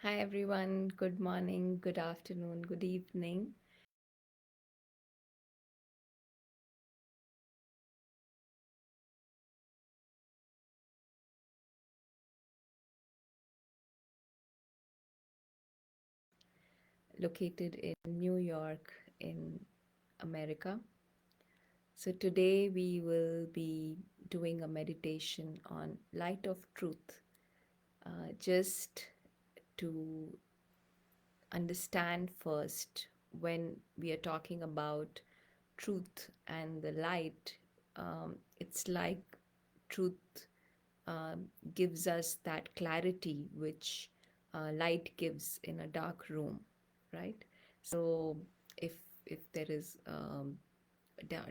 Hi everyone, good morning, good afternoon, good evening. Located in New York in America. So today we will be doing a meditation on light of truth, just to understand first when we are talking about truth and the light. It's like truth gives us that clarity which light gives in a dark room, right? So if if there is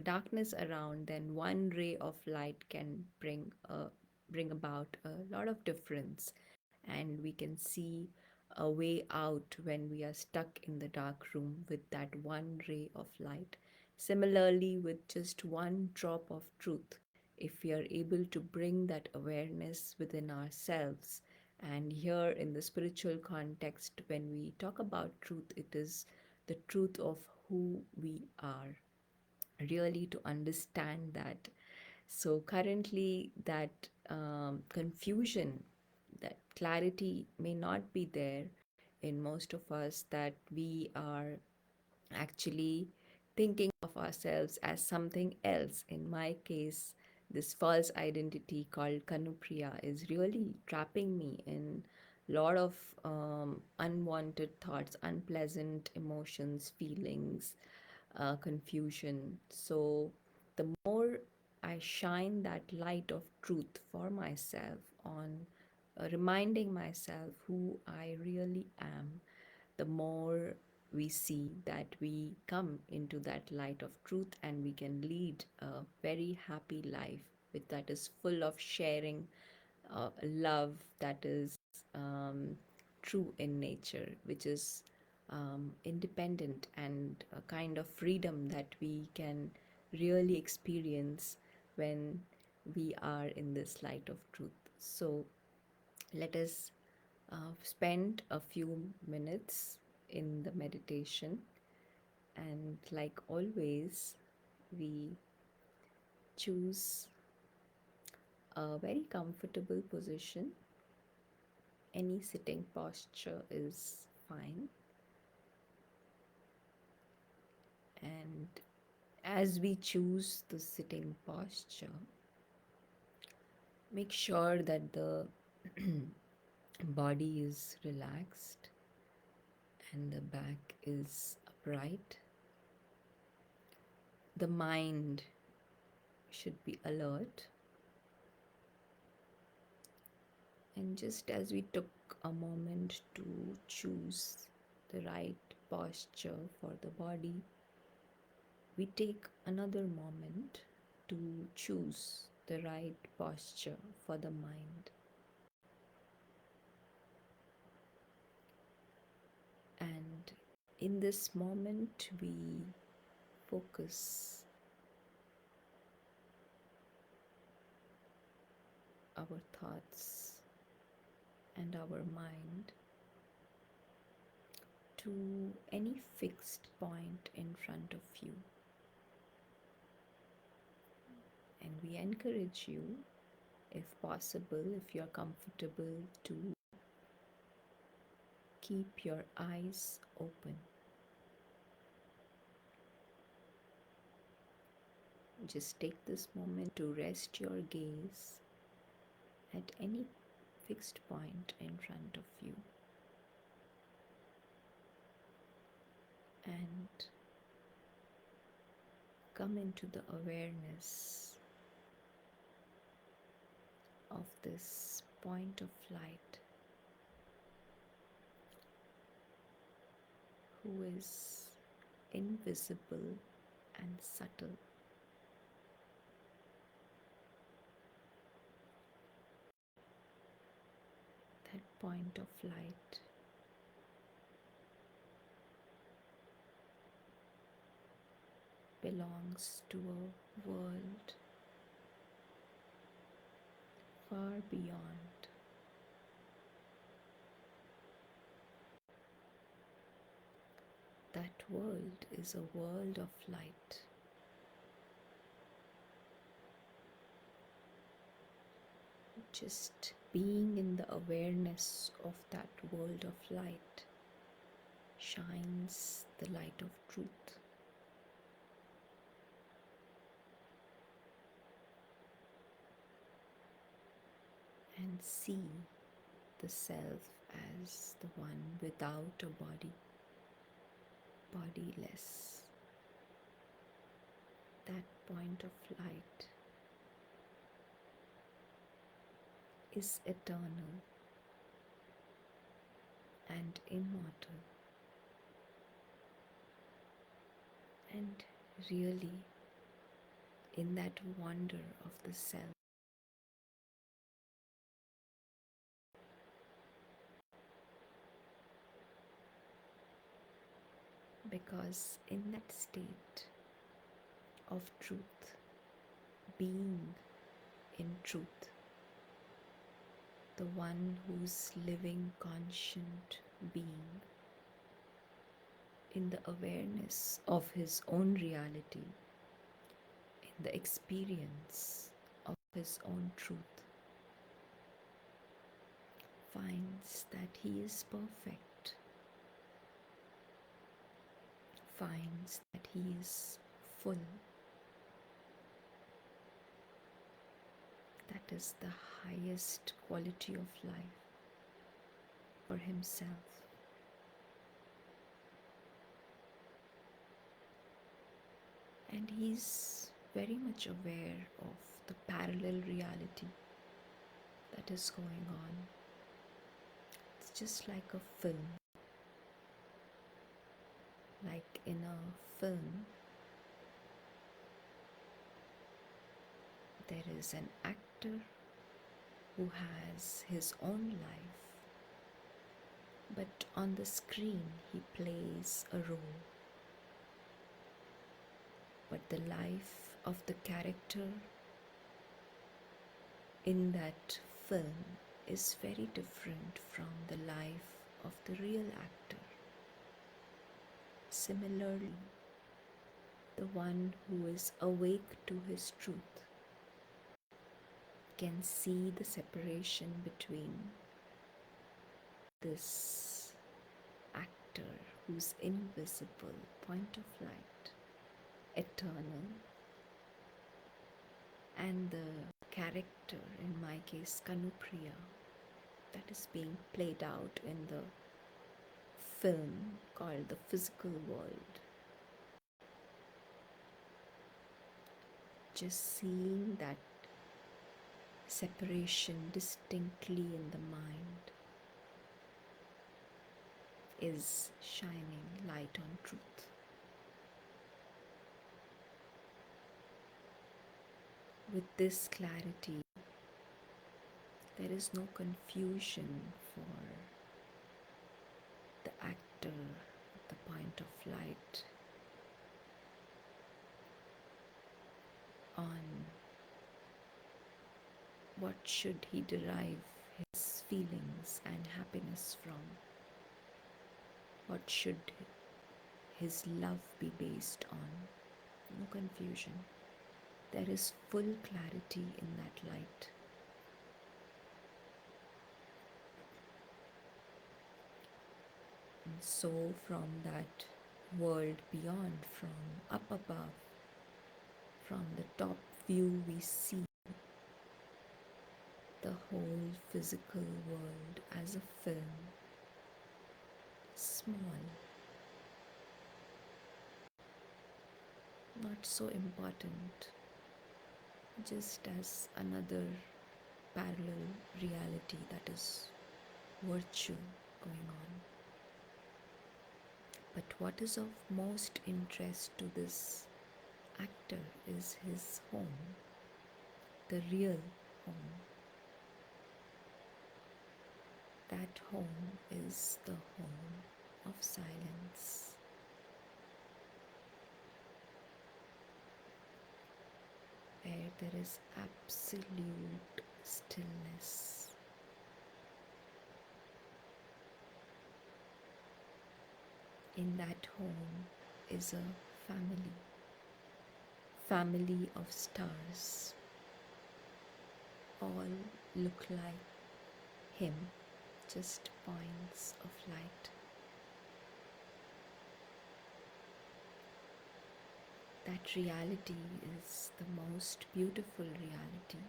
darkness around, then one ray of light can bring about a lot of difference, and we can see a way out when we are stuck in the dark room with that one ray of light. Similarly, with just one drop of truth, if we are able to bring that awareness within ourselves, and here in the spiritual context, when we talk about truth, it is the truth of who we are, really to understand that. So currently, that confusion, that clarity may not be there in most of us, that we are actually thinking of ourselves as something else. In my case, this false identity called Kanupriya is really trapping me in a lot of unwanted thoughts, unpleasant emotions, feelings, confusion. So the more I shine that light of truth for myself on reminding myself who I really am, the more we see that we come into that light of truth and we can lead a very happy life with that is full of sharing, love, that is true in nature, which is independent, and a kind of freedom that we can really experience when we are in this light of truth. So let us spend a few minutes in the meditation, and like always, we choose a very comfortable position. Any sitting posture is fine. And as we choose the sitting posture, make sure that the body is relaxed and the back is upright. The mind should be alert. And just as we took a moment to choose the right posture for the body, we take another moment to choose the right posture for the mind. And in this moment, we focus our thoughts and our mind to any fixed point in front of you. And we encourage you, if possible, if you're comfortable, to keep your eyes open. Just take this moment to rest your gaze at any fixed point in front of you, and come into the awareness of this point of light who is invisible and subtle. That point of light belongs to a world far beyond world is a world of light. Just being in the awareness of that world of light shines the light of truth. And see the self as the one without a body, bodiless. That point of light is eternal and immortal, and really in that wonder of the self, because in that state of truth, being in truth, the one who's living conscient being in the awareness of his own reality, in the experience of his own truth, finds that he is perfect, finds that he is full. That is the highest quality of life for himself. And he's very much aware of the parallel reality that is going on. It's just like a film. Like in a film, there is an actor who has his own life, but on the screen he plays a role. But the life of the character in that film is very different from the life of the real actor. Similarly, the one who is awake to his truth can see the separation between this actor whose invisible point of light, eternal, and the character, in my case Kanupriya, that is being played out in the film called The Physical World. Just seeing that separation distinctly in the mind is shining light on truth. With this clarity, there is no confusion for the actor at the point of light on what should he derive his feelings and happiness from. What should his love be based on? No confusion. There is full clarity in that light. And so from that world beyond, from up above, from the top view, we see the whole physical world as a film, small, not so important, just as another parallel reality that is virtual going on. But what is of most interest to this actor is his home, the real home. That home is the home of silence. Where there is absolute stillness. In that home, is a family, family of stars, all look like him, just points of light. That reality is the most beautiful reality,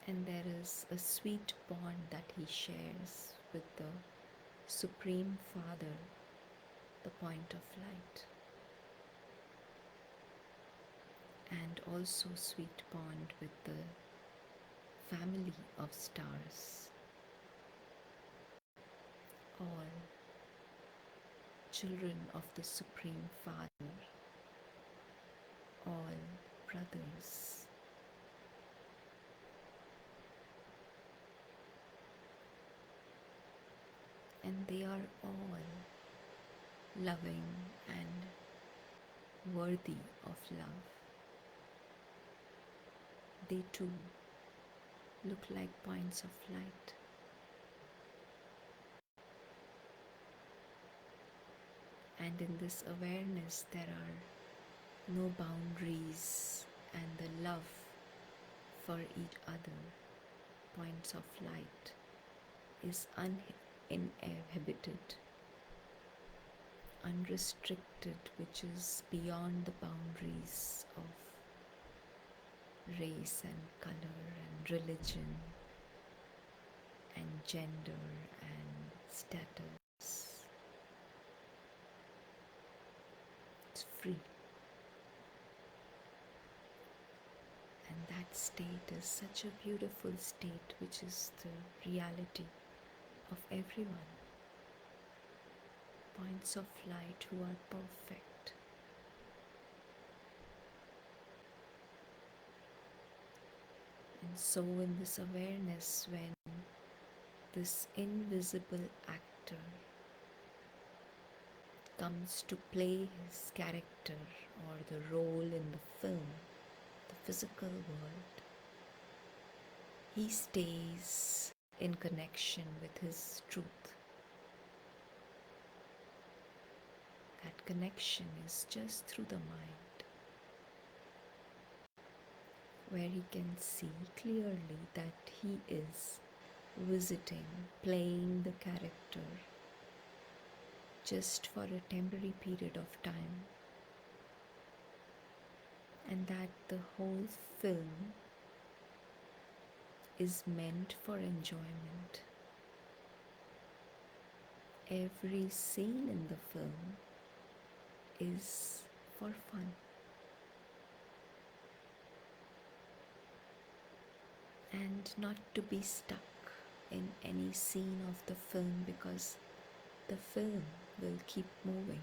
and there is a sweet bond that he shares with the Supreme Father, the point of light, and also sweet bond with the family of stars, all children of the Supreme Father, all brothers. And they are all loving and worthy of love. They too look like points of light. And in this awareness, there are no boundaries, and the love for each other, points of light, is uninhibited, unrestricted, which is beyond the boundaries of race and color and religion and gender and status. It's free. And that state is such a beautiful state, which is the reality of everyone. Points of light who are perfect. And so, in this awareness, when this invisible actor comes to play his character or the role in the film, the physical world, he stays in connection with his truth. That connection is just through the mind, where he can see clearly that he is visiting, playing the character just for a temporary period of time, and that the whole film is meant for enjoyment. Every scene in the film is for fun. And not to be stuck in any scene of the film, because the film will keep moving.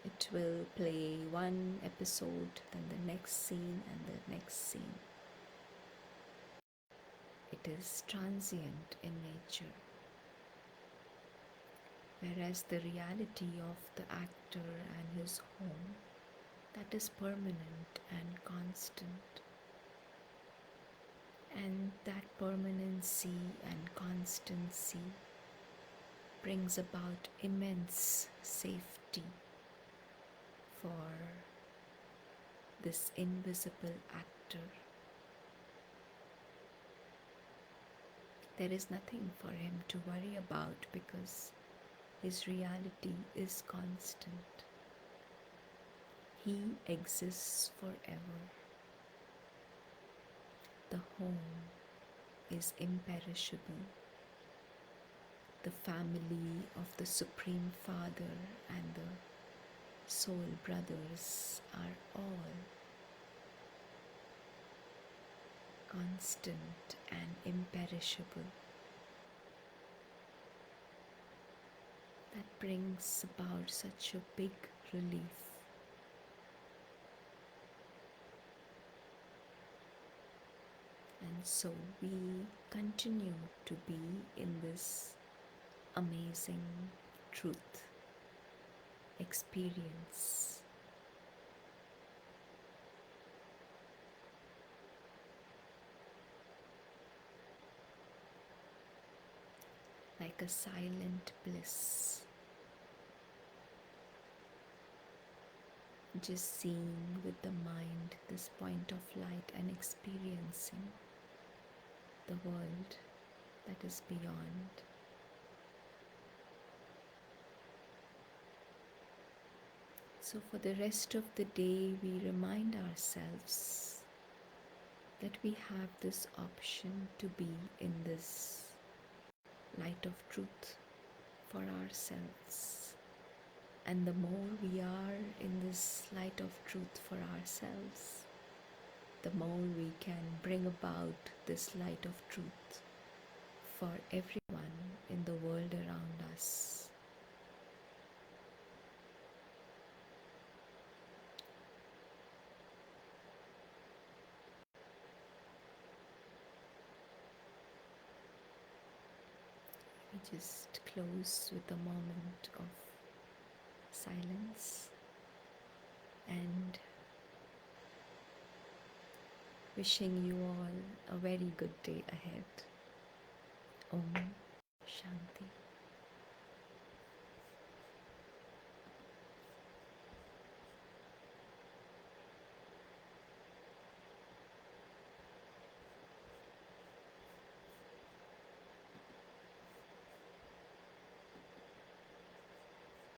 It will play one episode, then the next scene, and the next scene. It is transient in nature, whereas the reality of the actor and his home, that is permanent and constant. And that permanency and constancy brings about immense safety for this invisible actor. There is nothing for him to worry about because his reality is constant. He exists forever. The home is imperishable. The family of the Supreme Father and the soul brothers are all constant and imperishable. That brings about such a big relief. And so we continue to be in this amazing truth experience. like a silent bliss, just seeing with the mind this point of light and experiencing the world that is beyond. So, for the rest of the day, we remind ourselves that we have this option to be in this light of truth for ourselves. And the more we are in this light of truth for ourselves, the more we can bring about this light of truth for everyone in the world around us. We just close with a moment of silence and wishing you all a very good day ahead. Om Shanti.